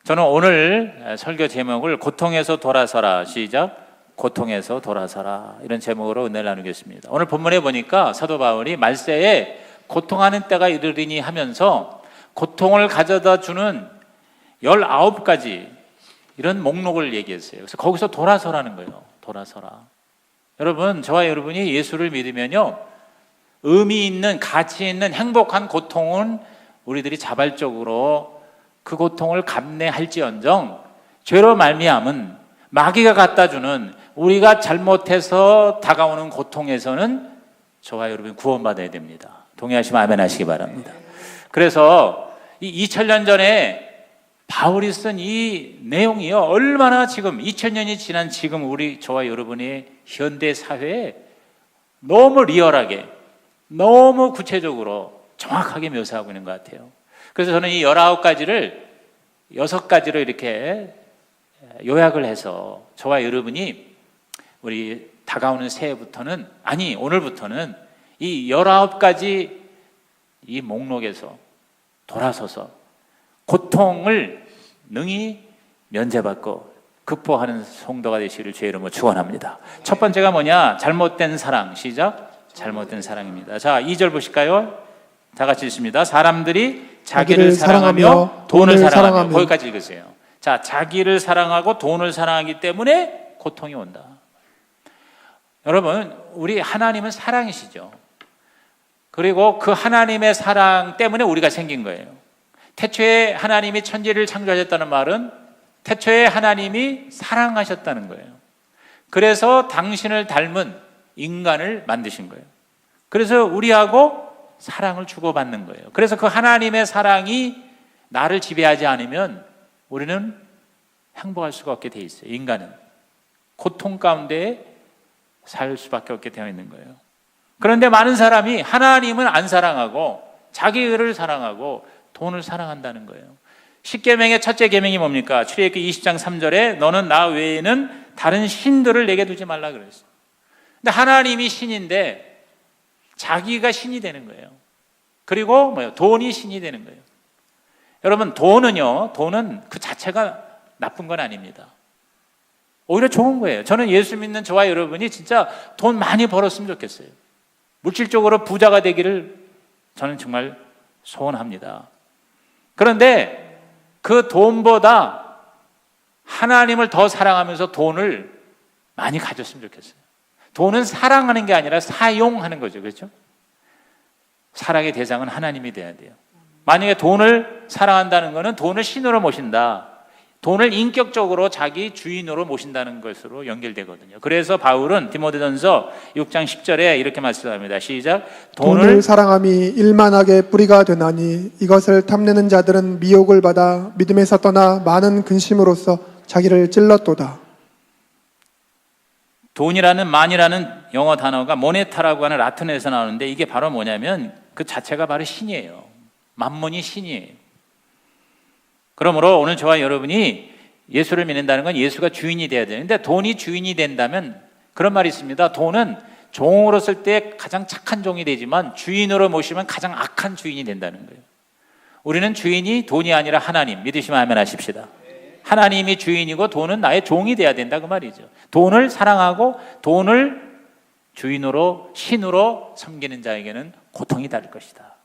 저는 오늘 설교 제목을 고통에서 돌아서라, 시작, 고통에서 돌아서라, 이런 제목으로 은혜를 나누겠습니다. 오늘 본문에 보니까 사도 바울이 말세에 고통하는 때가 이르리니 하면서 고통을 가져다 주는 19가지 이런 목록을 얘기했어요. 그래서 거기서 돌아서라는 거예요. 돌아서라. 여러분, 저와 여러분이 예수를 믿으면요, 의미 있는, 가치 있는 행복한 고통은 우리들이 자발적으로 그 고통을 감내할지언정 죄로 말미암은 마귀가 갖다 주는 우리가 잘못해서 다가오는 고통에서는 저와 여러분이 구원받아야 됩니다. 동의하시면 아멘 하시기 바랍니다. 그래서 이 2000년 전에 바울이 쓴 이 내용이요, 얼마나 지금 2000년이 지난 지금 저와 여러분의 현대 사회에 너무 리얼하게, 너무 구체적으로 정확하게 묘사하고 있는 것 같아요. 그래서 저는 이 19가지를 6가지로 이렇게 요약을 해서 저와 여러분이 우리 다가오는 새해부터는, 아니 오늘부터는 이 19가지 이 목록에서 돌아서서 고통을 능히 면제받고 극복하는 성도가 되시기를 주의 이름으로 축원합니다. 첫 번째가 뭐냐? 잘못된 사랑. 시작. 잘못된 사랑입니다. 자, 2절 보실까요? 다 같이 읽습니다. 사람들이 자기를 사랑하며 돈을 사랑하며. 거기까지 읽으세요. 자, 자기를 사랑하고 돈을 사랑하기 때문에 고통이 온다. 여러분, 우리 하나님은 사랑이시죠. 그리고 그 하나님의 사랑 때문에 우리가 생긴 거예요. 태초에 하나님이 천지를 창조하셨다는 말은 태초에 하나님이 사랑하셨다는 거예요. 그래서 당신을 닮은 인간을 만드신 거예요. 그래서 우리하고 사랑을 주고받는 거예요. 그래서 그 하나님의 사랑이 나를 지배하지 않으면 우리는 행복할 수가 없게 돼 있어요. 인간은 고통 가운데 살 수밖에 없게 되어 있는 거예요. 그런데 많은 사람이 하나님은 안 사랑하고 자기를 사랑하고 돈을 사랑한다는 거예요. 10계명의 첫째 계명이 뭡니까? 출애굽기 20장 3절에 너는 나 외에는 다른 신들을 내게 두지 말라 그랬어요. 근데 하나님이 신인데 자기가 신이 되는 거예요. 그리고 뭐예요? 돈이 신이 되는 거예요. 여러분, 돈은 그 자체가 나쁜 건 아닙니다. 오히려 좋은 거예요. 저는 예수 믿는 저와 여러분이 진짜 돈 많이 벌었으면 좋겠어요. 물질적으로 부자가 되기를 저는 정말 소원합니다. 그런데 그 돈보다 하나님을 더 사랑하면서 돈을 많이 가졌으면 좋겠어요. 돈은 사랑하는 게 아니라 사용하는 거죠. 그렇죠? 사랑의 대상은 하나님이 돼야 돼요. 만약에 돈을 사랑한다는 것은 돈을 신으로 모신다, 돈을 인격적으로 자기 주인으로 모신다는 것으로 연결되거든요. 그래서 바울은 디모데전서 6장 10절에 이렇게 말씀합니다. 시작. 돈을 사랑함이 일만하게 뿌리가 되나니 이것을 탐내는 자들은 미혹을 받아 믿음에서 떠나 많은 근심으로써 자기를 찔렀도다. 돈이라는 만이라는 영어 단어가 모네타라고 하는 라틴어에서 나오는데 이게 바로 뭐냐면 그 자체가 바로 신이에요. 만몬이 신이에요. 그러므로 오늘 저와 여러분이 예수를 믿는다는 건 예수가 주인이 돼야 되는데 돈이 주인이 된다면 그런 말이 있습니다. 돈은 종으로 쓸 때 가장 착한 종이 되지만 주인으로 모시면 가장 악한 주인이 된다는 거예요. 우리는 주인이 돈이 아니라 하나님, 믿으시면 아멘 하십시다. 하나님이 주인이고 돈은 나의 종이 돼야 된다 그 말이죠. 돈을 사랑하고 돈을 주인으로 신으로 섬기는 자에게는 고통이 다를 것이다.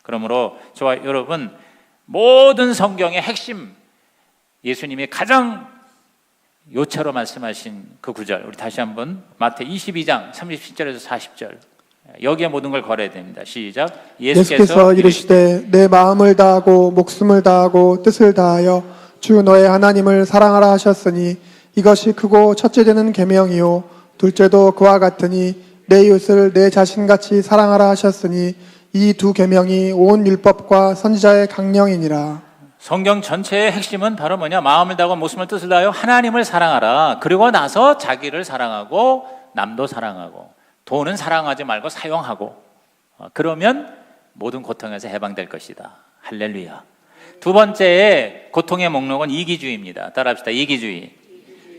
그러므로 저와 여러분, 모든 성경의 핵심, 예수님이 가장 요체로 말씀하신 그 구절, 우리 다시 한번 마태 22장 37절에서 40절, 여기에 모든 걸 걸어야 됩니다. 시작. 예수께서 이르시되 내 마음을 다하고 목숨을 다하고 뜻을 다하여 주 너의 하나님을 사랑하라 하셨으니 이것이 크고 첫째 되는 계명이요 둘째도 그와 같으니 내 이웃을 내 자신같이 사랑하라 하셨으니 이 두 계명이 온 율법과 선지자의 강령이니라. 성경 전체의 핵심은 바로 뭐냐? 마음을 다하고 목숨을 뜻을 다하여 하나님을 사랑하라. 그리고 나서 자기를 사랑하고 남도 사랑하고 돈은 사랑하지 말고 사용하고, 그러면 모든 고통에서 해방될 것이다. 할렐루야. 두 번째의 고통의 목록은 이기주의입니다. 따라합시다. 이기주의.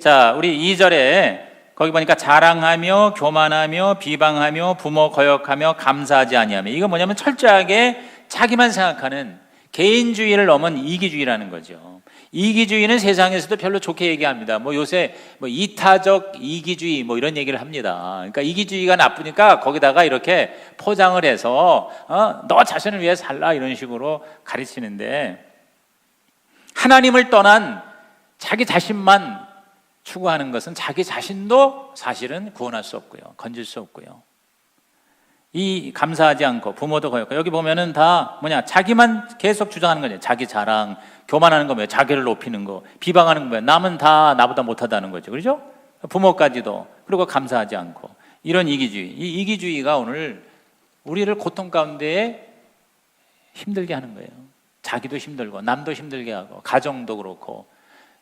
자, 우리 2절에 거기 보니까 자랑하며 교만하며 비방하며 부모 거역하며 감사하지 아니하며, 이거 뭐냐면 철저하게 자기만 생각하는 개인주의를 넘은 이기주의라는 거죠. 이기주의는 세상에서도 별로 좋게 얘기합니다. 뭐 요새 뭐 이타적 이기주의 뭐 이런 얘기를 합니다. 그러니까 이기주의가 나쁘니까 거기다가 이렇게 포장을 해서 너 자신을 위해 살라 이런 식으로 가르치는데, 하나님을 떠난 자기 자신만 추구하는 것은 자기 자신도 사실은 구원할 수 없고요, 건질 수 없고요. 이 감사하지 않고 부모도 그렇고, 여기 보면은 다 뭐냐, 자기만 계속 주장하는 거죠. 자기 자랑, 교만하는 거 뭐예요? 자기를 높이는 거, 비방하는 거 뭐예요? 남은 다 나보다 못하다는 거죠, 그렇죠? 부모까지도. 그리고 감사하지 않고, 이런 이기주의. 이 이기주의가 오늘 우리를 고통 가운데 힘들게 하는 거예요. 자기도 힘들고 남도 힘들게 하고, 가정도 그렇고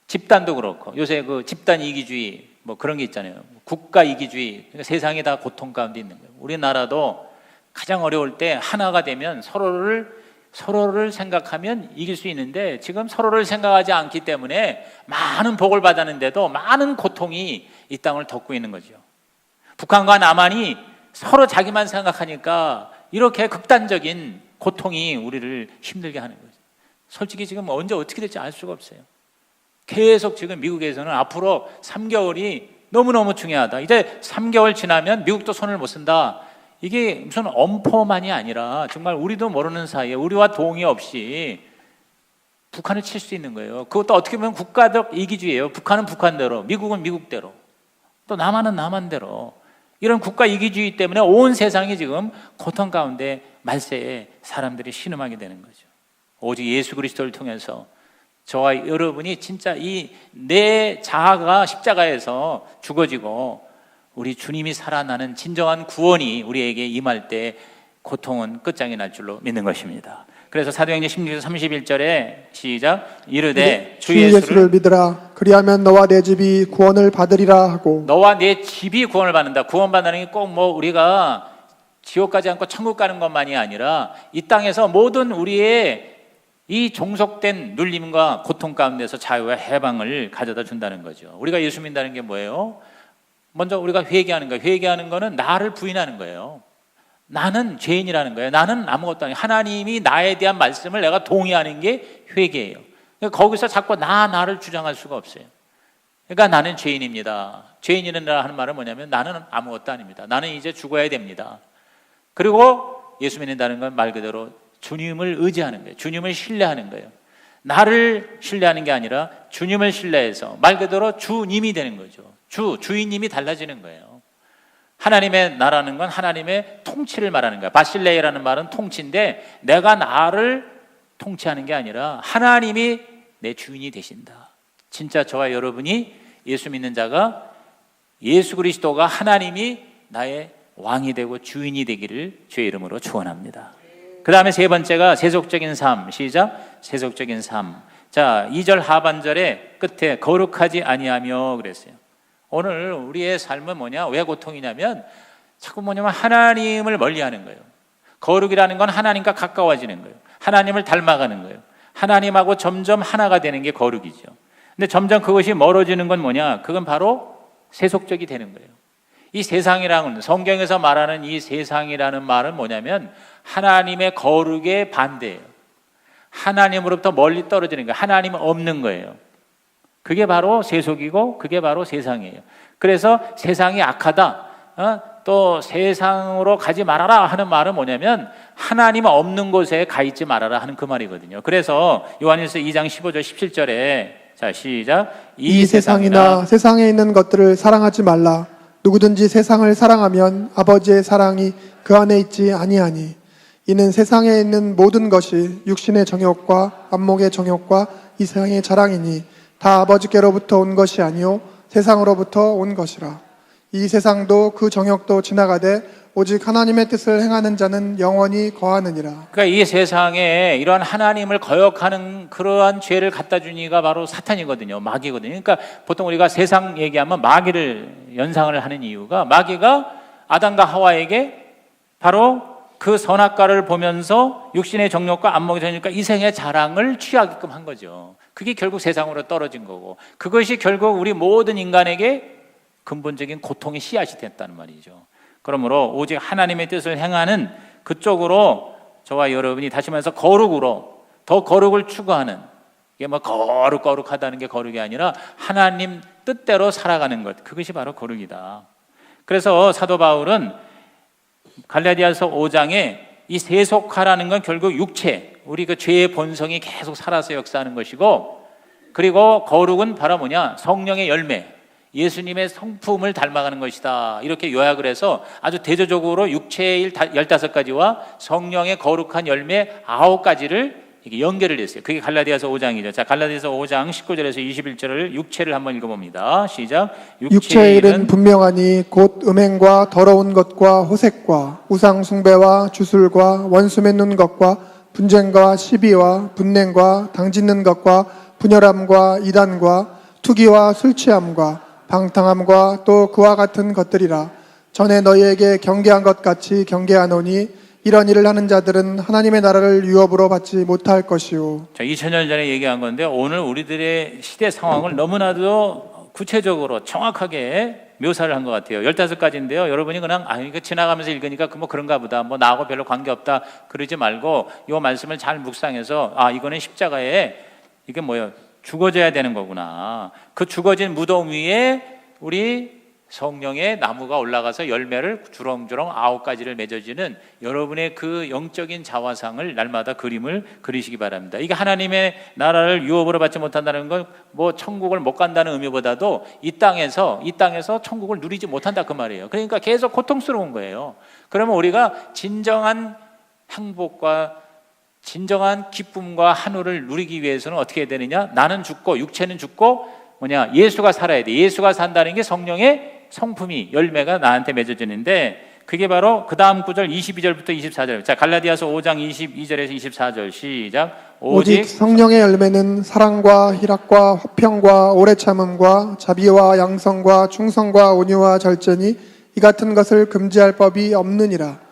집단도 그렇고. 요새 그 집단 이기주의 뭐 그런 게 있잖아요. 국가 이기주의. 그러니까 세상이 다 고통 가운데 있는 거예요. 우리나라도 가장 어려울 때 하나가 되면 서로를 생각하면 이길 수 있는데, 지금 서로를 생각하지 않기 때문에 많은 복을 받았는데도 많은 고통이 이 땅을 덮고 있는 거죠. 북한과 남한이 서로 자기만 생각하니까 이렇게 극단적인 고통이 우리를 힘들게 하는 거죠. 솔직히 지금 언제 어떻게 될지 알 수가 없어요. 계속 지금 미국에서는 앞으로 3개월이 너무너무 중요하다. 이제 3개월 지나면 미국도 손을 못 쓴다. 이게 무슨 엄포만이 아니라 정말 우리도 모르는 사이에 우리와 동의 없이 북한을 칠 수 있는 거예요. 그것도 어떻게 보면 국가적 이기주의예요. 북한은 북한대로, 미국은 미국대로, 또 남한은 남한대로. 이런 국가 이기주의 때문에 온 세상이 지금 고통 가운데 말세에 사람들이 신음하게 되는 거죠. 오직 예수 그리스도를 통해서 저와 여러분이 진짜 이 내 자아가 십자가에서 죽어지고 우리 주님이 살아나는 진정한 구원이 우리에게 임할 때 고통은 끝장이 날 줄로 믿는 것입니다. 그래서 사도행전 16장 31절에 시작, 이르되 주 예수를 믿으라. 그리하면 너와 내 집이 구원을 받으리라 하고. 너와 내 집이 구원을 받는다. 구원받는 게 꼭 뭐 우리가 지옥 가지 않고 천국 가는 것만이 아니라 이 땅에서 모든 우리의 이 종속된 눌림과 고통 가운데서 자유와 해방을 가져다 준다는 거죠. 우리가 예수 믿는다는 게 뭐예요? 먼저 우리가 회개하는 거예요. 회개하는 거는 나를 부인하는 거예요. 나는 죄인이라는 거예요. 나는 아무것도 아니에요. 하나님이 나에 대한 말씀을 내가 동의하는 게 회개예요. 그러니까 거기서 자꾸 나를 주장할 수가 없어요. 그러니까 나는 죄인입니다. 죄인이라 하는 말은 뭐냐면 나는 아무것도 아닙니다. 나는 이제 죽어야 됩니다. 그리고 예수 믿는다는 건 말 그대로 주님을 의지하는 거예요. 주님을 신뢰하는 거예요. 나를 신뢰하는 게 아니라 주님을 신뢰해서 말 그대로 주님이 되는 거죠. 주인님이 달라지는 거예요. 하나님의 나라는 건 하나님의 통치를 말하는 거예요. 바실레이라는 말은 통치인데, 내가 나를 통치하는 게 아니라 하나님이 내 주인이 되신다. 진짜 저와 여러분이 예수 믿는 자가 예수 그리스도가 하나님이 나의 왕이 되고 주인이 되기를 주의 이름으로 축원합니다. 그 다음에 세 번째가 세속적인 삶. 시작. 세속적인 삶. 자, 2절 하반절에 끝에 거룩하지 아니하며 그랬어요. 오늘 우리의 삶은 뭐냐? 왜 고통이냐면 자꾸 뭐냐면 하나님을 멀리하는 거예요. 거룩이라는 건 하나님과 가까워지는 거예요. 하나님을 닮아가는 거예요. 하나님하고 점점 하나가 되는 게 거룩이죠. 근데 점점 그것이 멀어지는 건 뭐냐? 그건 바로 세속적이 되는 거예요. 이 세상이라는, 성경에서 말하는 이 세상이라는 말은 뭐냐면 하나님의 거룩의 반대예요. 하나님으로부터 멀리 떨어지는 거예요. 하나님은 없는 거예요. 그게 바로 세속이고 그게 바로 세상이에요. 그래서 세상이 악하다, 또 세상으로 가지 말아라 하는 말은 뭐냐면 하나님 없는 곳에 가 있지 말아라 하는 그 말이거든요. 그래서 요한일서 2장 15절 17절에 자 시작, 이 세상이나 세상에 있는 것들을 사랑하지 말라. 누구든지 세상을 사랑하면 아버지의 사랑이 그 안에 있지 아니하니. 이는 세상에 있는 모든 것이 육신의 정욕과 안목의 정욕과 이 세상의 자랑이니 다 아버지께로부터 온 것이 아니요 세상으로부터 온 것이라. 이 세상도 그 정욕도 지나가되 오직 하나님의 뜻을 행하는 자는 영원히 거하느니라. 그러니까 이 세상에 이러한 하나님을 거역하는 그러한 죄를 갖다 준 이가 바로 사탄이거든요. 마귀거든요. 그러니까 보통 우리가 세상 얘기하면 마귀를 연상을 하는 이유가, 마귀가 아담과 하와에게 바로 그 선악과를 보면서 육신의 정욕과 안목의 정욕과 이생의 자랑을 취하게끔 한 거죠. 그게 결국 세상으로 떨어진 거고, 그것이 결국 우리 모든 인간에게 근본적인 고통의 씨앗이 됐다는 말이죠. 그러므로 오직 하나님의 뜻을 행하는 그쪽으로 저와 여러분이 다시 말해서 거룩으로, 더 거룩을 추구하는 이게 뭐 거룩하다는 게 거룩이 아니라 하나님 뜻대로 살아가는 것, 그것이 바로 거룩이다. 그래서 사도 바울은 갈라디아서 5장에 이 세속화라는 건 결국 육체, 우리 그 죄의 본성이 계속 살아서 역사하는 것이고, 그리고 거룩은 바로 뭐냐? 성령의 열매, 예수님의 성품을 닮아가는 것이다. 이렇게 요약을 해서 아주 대조적으로 육체의 일 15가지와 성령의 거룩한 열매 9가지를 이게 연결을 했어요. 그게 갈라디아서 5장이죠. 자, 갈라디아서 5장 19절에서 21절을 육체를 한번 읽어봅니다. 시작. 육체의 일은 분명하니 곧 음행과 더러운 것과 호색과 우상 숭배와 주술과 원수 맺는 것과 분쟁과 시비와 분냉과 당짓는 것과 분열함과 이단과 투기와 술취함과 방탕함과 또 그와 같은 것들이라. 전에 너희에게 경계한 것 같이 경계하노니 이런 일을 하는 자들은 하나님의 나라를 유업으로 받지 못할 것이요. 자, 2000년 전에 얘기한 건데 오늘 우리들의 시대 상황을 너무나도 구체적으로 정확하게 묘사를 한 것 같아요. 15가지인데요. 여러분이 그냥 이거 지나가면서 읽으니까 뭐 그런가 보다, 뭐 나하고 별로 관계없다 그러지 말고 이 말씀을 잘 묵상해서 이거는 십자가에 이게 뭐예요? 죽어져야 되는 거구나. 그 죽어진 무덤 위에 우리 성령의 나무가 올라가서 열매를 주렁주렁 9가지를 맺어지는 여러분의 그 영적인 자화상을 날마다 그림을 그리시기 바랍니다. 이게 하나님의 나라를 유업으로 받지 못한다는 건 뭐 천국을 못 간다는 의미보다도 이 땅에서 천국을 누리지 못한다 그 말이에요. 그러니까 계속 고통스러운 거예요. 그러면 우리가 진정한 행복과 진정한 기쁨과 한우를 누리기 위해서는 어떻게 해야 되느냐? 나는 죽고 육체는 죽고 예수가 살아야 돼. 예수가 산다는 게 성령의 성품이 열매가 나한테 맺어지는데, 그게 바로 그 다음 구절 22절부터 24절. 자, 갈라디아서 5장 22절에서 24절 시작. 오직 성령의 열매는 사랑과 희락과 화평과 오래 참음과 자비와 양성과 충성과 온유와 절제니 이 같은 것을 금지할 법이 없느니라.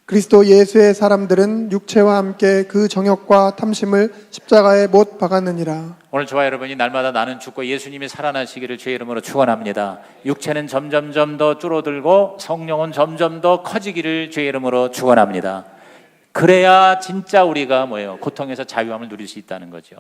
그리스도 예수의 사람들은 육체와 함께 그 정욕과 탐심을 십자가에 못 박았느니라. 오늘 저와 여러분이 날마다 나는 죽고 예수님이 살아나시기를 주의 이름으로 축원합니다. 육체는 점점 더 줄어들고 성령은 점점 더 커지기를 주의 이름으로 축원합니다. 그래야 진짜 우리가 고통에서 자유함을 누릴 수 있다는 거죠.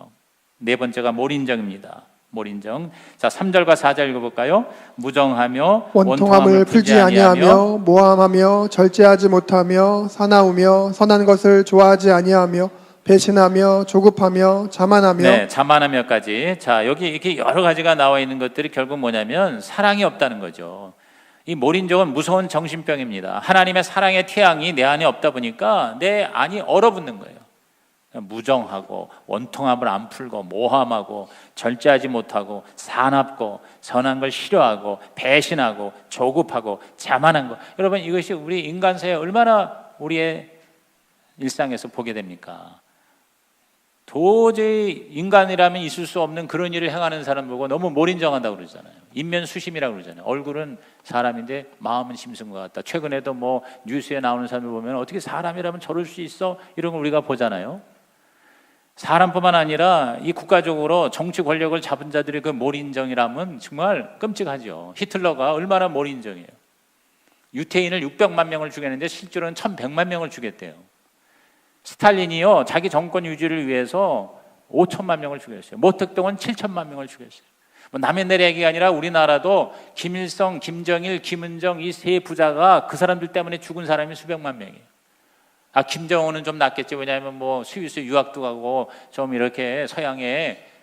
네 번째가 몰인정입니다. 몰인정. 자, 3절과 4절 읽어볼까요? 무정하며 원통함을 풀지 아니하며 모함하며 절제하지 못하며 사나우며 선한 것을 좋아하지 아니하며 배신하며 조급하며 자만하며. 네, 자만하며까지. 자, 여기 이렇게 여러 가지가 나와 있는 것들이 결국 뭐냐면 사랑이 없다는 거죠. 이 몰인정은 무서운 정신병입니다. 하나님의 사랑의 태양이 내 안에 없다 보니까 내 안이 얼어붙는 거예요. 무정하고 원통함을 안 풀고 모함하고 절제하지 못하고 사납고 선한 걸 싫어하고 배신하고 조급하고 자만한 거. 여러분, 이것이 우리 인간사에 얼마나 우리의 일상에서 보게 됩니까? 도저히 인간이라면 있을 수 없는 그런 일을 행하는 사람 보고 너무 몰인정한다고 그러잖아요. 인면수심이라고 그러잖아요. 얼굴은 사람인데 마음은 심승 것 같다. 최근에도 뉴스에 나오는 사람을 보면 어떻게 사람이라면 저럴 수 있어? 이런 걸 우리가 보잖아요. 사람뿐만 아니라 이 국가적으로 정치 권력을 잡은 자들의 그 몰인정이라면 정말 끔찍하죠. 히틀러가 얼마나 몰인정이에요. 유태인을 600만 명을 죽였는데 실제로는 1100만 명을 죽였대요. 스탈린이요, 자기 정권 유지를 위해서 5천만 명을 죽였어요. 모택동은 7천만 명을 죽였어요. 남의 나라 얘기가 아니라 우리나라도 김일성, 김정일, 김은정 이 세 부자가 그 사람들 때문에 죽은 사람이 수백만 명이에요. 김정은은 좀 낫겠지. 왜냐하면 스위스 유학도 가고 좀 이렇게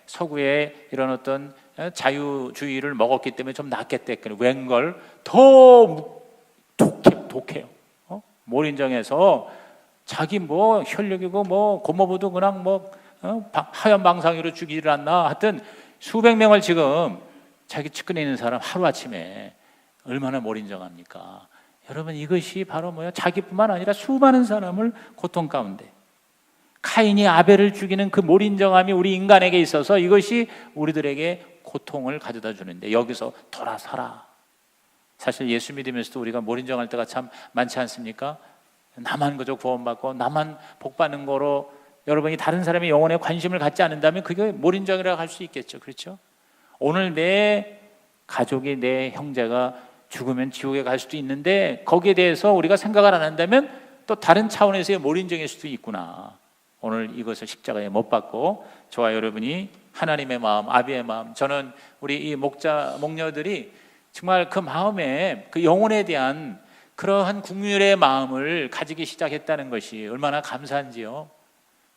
서구의 이런 어떤 자유주의를 먹었기 때문에 좀 낫겠대. 웬걸 더 독해요. 몰인정에서 자기 혈육이고 고모부도 그냥 하얀 방상으로 죽이질 않나. 하여튼 수백 명을 지금 자기 측근에 있는 사람 하루아침에 얼마나 몰인정합니까? 여러분, 이것이 바로 자기뿐만 아니라 수많은 사람을 고통 가운데, 카인이 아벨을 죽이는 그 몰인정함이 우리 인간에게 있어서 이것이 우리들에게 고통을 가져다 주는데, 여기서 돌아서라. 사실 예수 믿으면서도 우리가 몰인정할 때가 참 많지 않습니까? 나만 그저 구원받고 나만 복받는 거로 여러분이 다른 사람의 영혼에 관심을 갖지 않는다면 그게 몰인정이라고 할 수 있겠죠. 그렇죠? 오늘 내 가족이, 내 형제가 죽으면 지옥에 갈 수도 있는데 거기에 대해서 우리가 생각을 안 한다면 또 다른 차원에서의 몰인정일 수도 있구나. 오늘 이것을 십자가에 못 박고 저와 여러분이 하나님의 마음, 아비의 마음. 저는 우리 이 목녀들이 정말 그 마음에 그 영혼에 대한 그러한 국률의 마음을 가지기 시작했다는 것이 얼마나 감사한지요.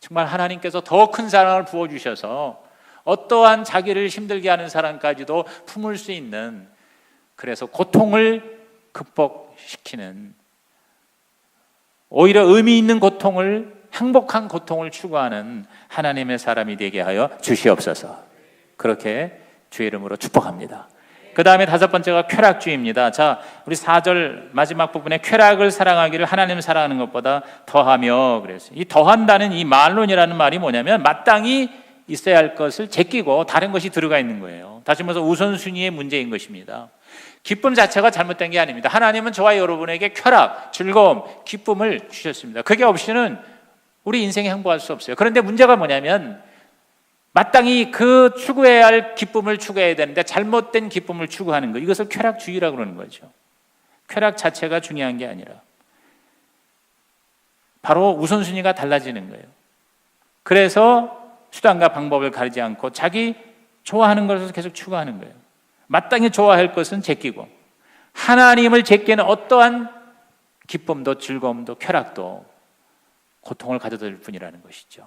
정말 하나님께서 더 큰 사랑을 부어주셔서 어떠한 자기를 힘들게 하는 사람까지도 품을 수 있는, 그래서 고통을 극복시키는, 오히려 의미 있는 고통을, 행복한 고통을 추구하는 하나님의 사람이 되게 하여 주시옵소서. 그렇게 주의 이름으로 축복합니다. 그 다음에 다섯 번째가 쾌락주의입니다. 자, 우리 4절 마지막 부분에 쾌락을 사랑하기를 하나님 사랑하는 것보다 더하며 그랬어요. 이 더한다는 이 말론이라는 말이 뭐냐면 마땅히 있어야 할 것을 제끼고 다른 것이 들어가 있는 거예요. 다시 말해서 우선순위의 문제인 것입니다. 기쁨 자체가 잘못된 게 아닙니다. 하나님은 저와 여러분에게 쾌락, 즐거움, 기쁨을 주셨습니다. 그게 없이는 우리 인생에 행복할 수 없어요. 그런데 문제가 뭐냐면 마땅히 그 추구해야 할 기쁨을 추구해야 되는데 잘못된 기쁨을 추구하는 거, 이것을 쾌락주의라고 그러는 거죠. 쾌락 자체가 중요한 게 아니라 바로 우선순위가 달라지는 거예요. 그래서 수단과 방법을 가리지 않고 자기 좋아하는 것을 계속 추구하는 거예요. 마땅히 좋아할 것은 제끼고, 하나님을 제끼는 어떠한 기쁨도 즐거움도 쾌락도 고통을 가져다 줄 뿐이라는 것이죠.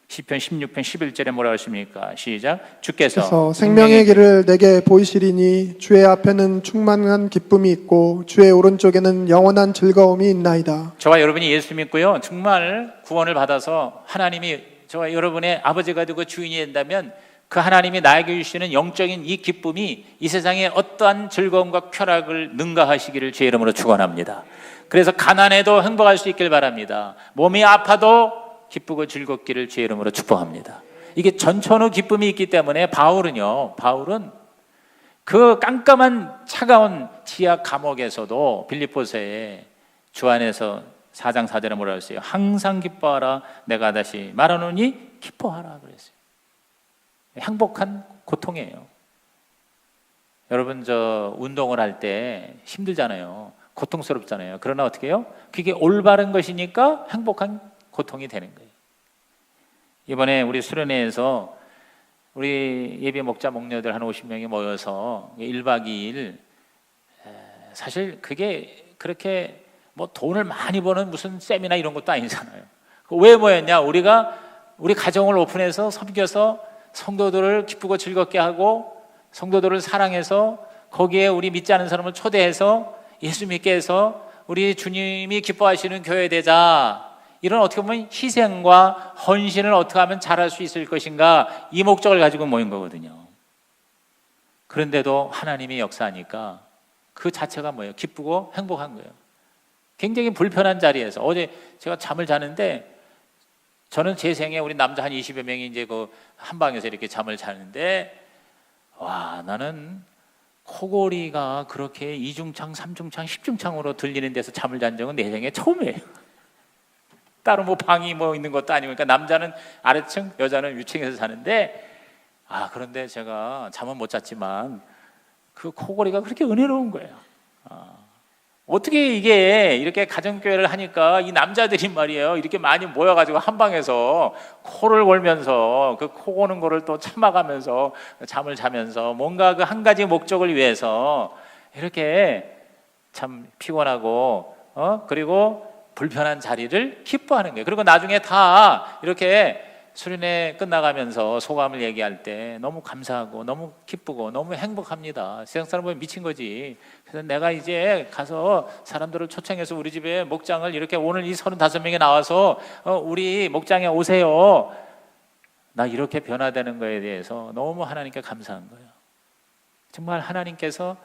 시편 16편 11절에 뭐라고 하십니까? 시작. 주께서 그래서 생명의 길을 내게 보이시리니 주의 앞에는 충만한 기쁨이 있고 주의 오른쪽에는 영원한 즐거움이 있나이다. 저와 여러분이 예수 믿고요, 정말 구원을 받아서 하나님이 저와 여러분의 아버지가 되고 주인이 된다면 그 하나님이 나에게 주시는 영적인 이 기쁨이 이 세상의 어떠한 즐거움과 쾌락을 능가하시기를 주의 이름으로 축원합니다. 그래서 가난해도 행복할 수 있길 바랍니다. 몸이 아파도 기쁘고 즐겁기를 주의 이름으로 축복합니다. 이게 전천후 기쁨이 있기 때문에 바울은 그 깜깜한 차가운 지하 감옥에서도 빌립보서에 주 안에서 4장 4절에 뭐라고 했어요? 항상 기뻐하라, 내가 다시 말하노니 기뻐하라 그랬어요. 행복한 고통이에요. 여러분, 저 운동을 할 때 힘들잖아요. 고통스럽잖아요. 그러나 어떻게 해요? 그게 올바른 것이니까 행복한 고통이 되는 거예요. 이번에 우리 수련회에서 우리 예배 목자 목녀들 한 50명이 모여서 1박 2일, 사실 그게 그렇게 뭐 돈을 많이 버는 무슨 세미나 이런 것도 아니잖아요. 왜 모였냐? 우리 가정을 오픈해서 섬겨서 성도들을 기쁘고 즐겁게 하고 성도들을 사랑해서 거기에 우리 믿지 않은 사람을 초대해서 예수 믿게 해서 우리 주님이 기뻐하시는 교회 되자. 이런 어떻게 보면 희생과 헌신을 어떻게 하면 잘할 수 있을 것인가, 이 목적을 가지고 모인 거거든요. 그런데도 하나님이 역사하니까 그 자체가 뭐예요? 기쁘고 행복한 거예요. 굉장히 불편한 자리에서 어제 제가 잠을 자는데, 저는 제 생에 우리 남자 한 20여 명이 이제 그 한 방에서 이렇게 잠을 자는데, 와, 나는 코골이가 그렇게 2중창, 3중창, 10중창으로 들리는 데서 잠을 잔 적은 내 생에 처음이에요. 따로 뭐 방이 뭐 있는 것도 아니고, 그러니까 남자는 아래층, 여자는 위층에서 자는데, 그런데 제가 잠은 못 잤지만 그 코골이가 그렇게 은혜로운 거예요. 어떻게 이게 이렇게 가정교회를 하니까 이 남자들이 말이에요, 이렇게 많이 모여가지고 한 방에서 코를 골면서 그 코 고는 거를 또 참아가면서 잠을 자면서 뭔가 그 한 가지 목적을 위해서 이렇게 참 피곤하고 그리고 불편한 자리를 기뻐하는 거예요. 그리고 나중에 다 이렇게 수련회 끝나가면서 소감을 얘기할 때 너무 감사하고 너무 기쁘고 너무 행복합니다. 세상 사람 보면 미친 거지. 그래서 내가 이제 가서 사람들을 초청해서 우리 집에 목장을 이렇게 오늘 이 35명이 나와서 우리 목장에 오세요. 나 이렇게 변화되는 거에 대해서 너무 하나님께 감사한 거예요. 정말 하나님께서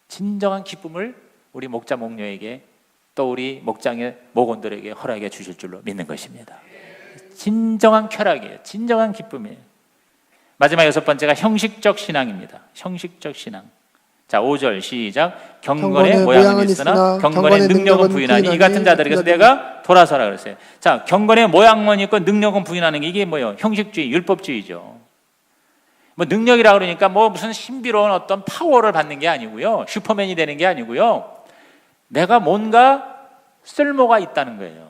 진정한 기쁨을 우리 목자 목녀에게, 또 우리 목장의 목원들에게 허락해 주실 줄로 믿는 것입니다. 진정한 쾌락이에요. 진정한 기쁨이에요. 마지막 6번째가 형식적 신앙입니다. 형식적 신앙. 자, 5절 시작. 경건의 모양은 있으나 경건의 능력은 부인하니 이 같은 자들에게서 내가 돌아서라 그랬어요. 자, 경건의 모양만 있고 능력은 부인하는 게 이게 뭐예요? 형식주의, 율법주의죠. 뭐 능력이라 그러니까 뭐 무슨 신비로운 어떤 파워를 받는 게 아니고요. 슈퍼맨이 되는 게 아니고요. 내가 뭔가 쓸모가 있다는 거예요.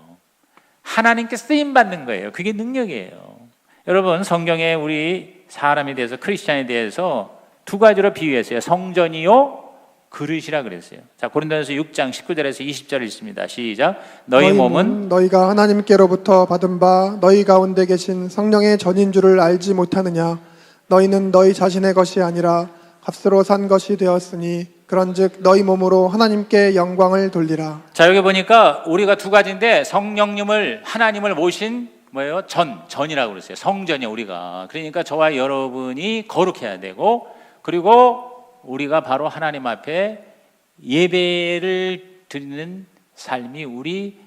하나님께 쓰임 받는 거예요. 그게 능력이에요. 여러분, 성경에 우리 사람에 대해서, 크리스찬에 대해서 두 가지로 비유했어요. 성전이요, 그릇이라 그랬어요. 자, 고린도전서 6장 19절에서 20절 있습니다. 시작. 너희 몸은 너희가 하나님께로부터 받은 바 너희 가운데 계신 성령의 전인 줄을 알지 못하느냐. 너희는 너희 자신의 것이 아니라 값으로 산 것이 되었으니 그런즉 너희 몸으로 하나님께 영광을 돌리라. 자, 여기 보니까 우리가 두 가지인데, 성령님을, 하나님을 모신 뭐예요? 전이라고 그랬어요. 성전이요, 우리가. 그러니까 저와 여러분이 거룩해야 되고, 그리고 우리가 바로 하나님 앞에 예배를 드리는 삶이, 우리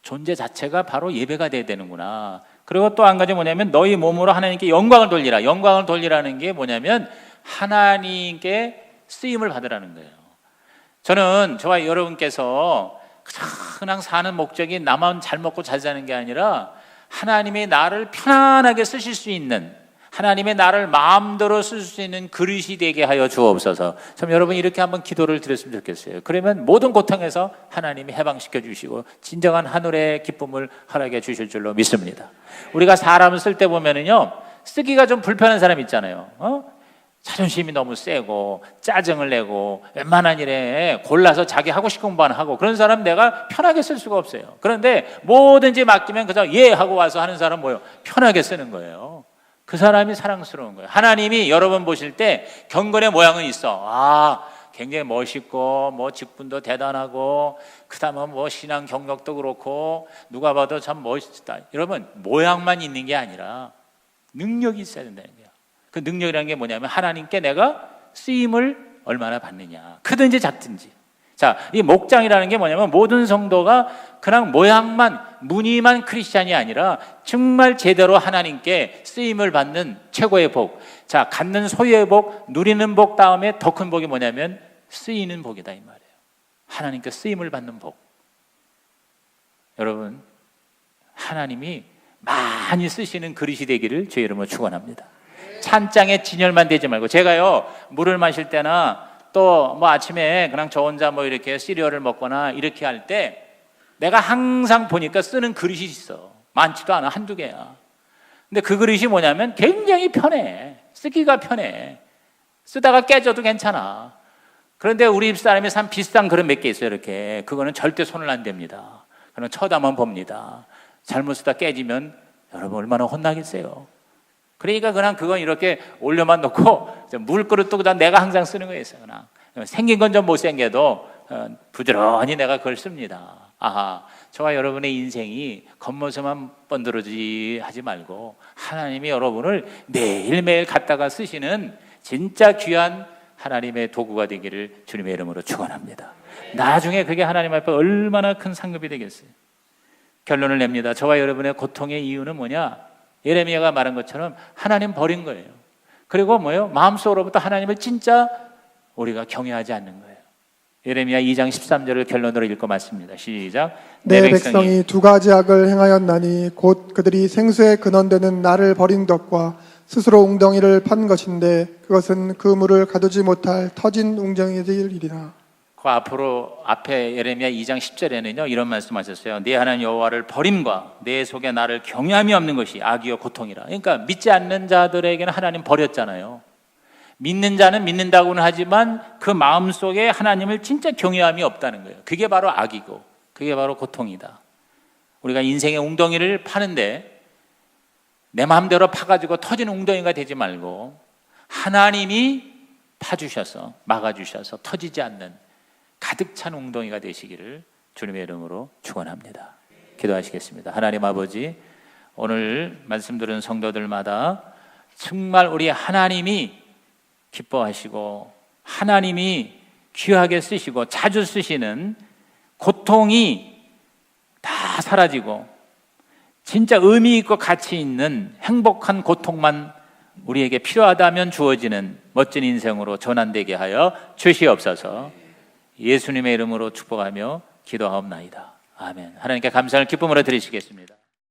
존재 자체가 바로 예배가 돼야 되는구나. 그리고 또 한 가지 뭐냐면, 너희 몸으로 하나님께 영광을 돌리라. 영광을 돌리라는 게 뭐냐면 하나님께 쓰임을 받으라는 거예요. 저는 저와 여러분께서 그냥 사는 목적이 나만 잘 먹고 잘 사는 게 아니라 하나님이 나를 편안하게 쓰실 수 있는, 하나님의 나를 마음대로 쓸 수 있는 그릇이 되게 하여 주옵소서. 참 여러분 이렇게 한번 기도를 드렸으면 좋겠어요. 그러면 모든 고통에서 하나님이 해방시켜 주시고 진정한 하늘의 기쁨을 허락해 주실 줄로 믿습니다. 우리가 사람을 쓸 때 보면은요, 쓰기가 좀 불편한 사람 있잖아요. 자존심이 너무 세고 짜증을 내고 웬만한 일에 골라서 자기 하고 싶은 것만 하고, 그런 사람 내가 편하게 쓸 수가 없어요. 그런데 뭐든지 맡기면 그저 예 하고 와서 하는 사람 뭐예요? 편하게 쓰는 거예요. 그 사람이 사랑스러운 거예요. 하나님이 여러분 보실 때 경건의 모양은 있어. 굉장히 멋있고 뭐 직분도 대단하고 그다음에 뭐 신앙 경력도 그렇고 누가 봐도 참 멋있다. 여러분, 모양만 있는 게 아니라 능력이 있어야 된다는 거예요. 그 능력이라는 게 뭐냐면 하나님께 내가 쓰임을 얼마나 받느냐, 크든지 작든지. 자, 이 목장이라는 게 뭐냐면 모든 성도가 그냥 모양만, 무늬만 크리스찬이 아니라 정말 제대로 하나님께 쓰임을 받는 최고의 복. 자, 갖는 소유의 복, 누리는 복 다음에 더 큰 복이 뭐냐면 쓰이는 복이다 이 말이에요. 하나님께 쓰임을 받는 복. 여러분, 하나님이 많이 쓰시는 그릇이 되기를 주의 이름으로 축원합니다. 찬장에 진열만 되지 말고, 제가요 물을 마실 때나 또 뭐 아침에 그냥 저 혼자 뭐 이렇게 시리얼을 먹거나 이렇게 할 때 내가 항상 보니까 쓰는 그릇이 있어. 많지도 않아, 한두 개야. 근데 그 그릇이 뭐냐면 굉장히 편해. 쓰기가 편해. 쓰다가 깨져도 괜찮아. 그런데 우리 집사람이 산 비싼 그릇 몇 개 있어요. 이렇게. 그거는 절대 손을 안 댑니다. 그냥 쳐다만 봅니다. 잘못 쓰다 깨지면 여러분 얼마나 혼나겠어요. 그러니까 그냥 그건 이렇게 올려만 놓고 물그릇도 그냥 내가 항상 쓰는 거예요. 그냥 생긴 건 좀 못생겨도 부지런히 내가 그걸 씁니다. 저와 여러분의 인생이 겉모습만 번드러지 하지 말고 하나님이 여러분을 매일매일 갖다가 쓰시는 진짜 귀한 하나님의 도구가 되기를 주님의 이름으로 축원합니다. 나중에 그게 하나님 앞에 얼마나 큰 상급이 되겠어요. 결론을 냅니다. 저와 여러분의 고통의 이유는 뭐냐? 예레미야가 말한 것처럼 하나님 버린 거예요. 그리고 뭐예요? 마음속으로부터 하나님을 진짜 우리가 경외하지 않는 거예요. 예레미야 2장 13절을 결론으로 읽고 맞습니다. 시작. 내 백성이 두 가지 악을 행하였나니 곧 그들이 생수에 근원되는 나를 버린 것과 스스로 웅덩이를 판 것인데 그것은 그 물을 가두지 못할 터진 웅덩이들이리라. 그 앞에 예레미야 2장 10절에는요 이런 말씀하셨어요. 네 하나님 여호와를 버림과 내 속에 나를 경외함이 없는 것이 악이요 고통이라. 그러니까 믿지 않는 자들에게는 하나님 버렸잖아요. 믿는 자는 믿는다고는 하지만 그 마음속에 하나님을 진짜 경외함이 없다는 거예요. 그게 바로 악이고 그게 바로 고통이다. 우리가 인생의 웅덩이를 파는데 내 마음대로 파가지고 터진 웅덩이가 되지 말고 하나님이 파주셔서 막아주셔서 터지지 않는 가득 찬 웅덩이가 되시기를 주님의 이름으로 축원합니다. 기도하시겠습니다. 하나님 아버지, 오늘 말씀 들은 성도들마다 정말 우리 하나님이 기뻐하시고 하나님이 귀하게 쓰시고 자주 쓰시는 고통이 다 사라지고 진짜 의미 있고 가치 있는 행복한 고통만 우리에게 필요하다면 주어지는 멋진 인생으로 전환되게 하여 주시옵소서. 예수님의 이름으로 축복하며 기도하옵나이다. 아멘. 하나님께 감사를 기쁨으로 드리시겠습니다.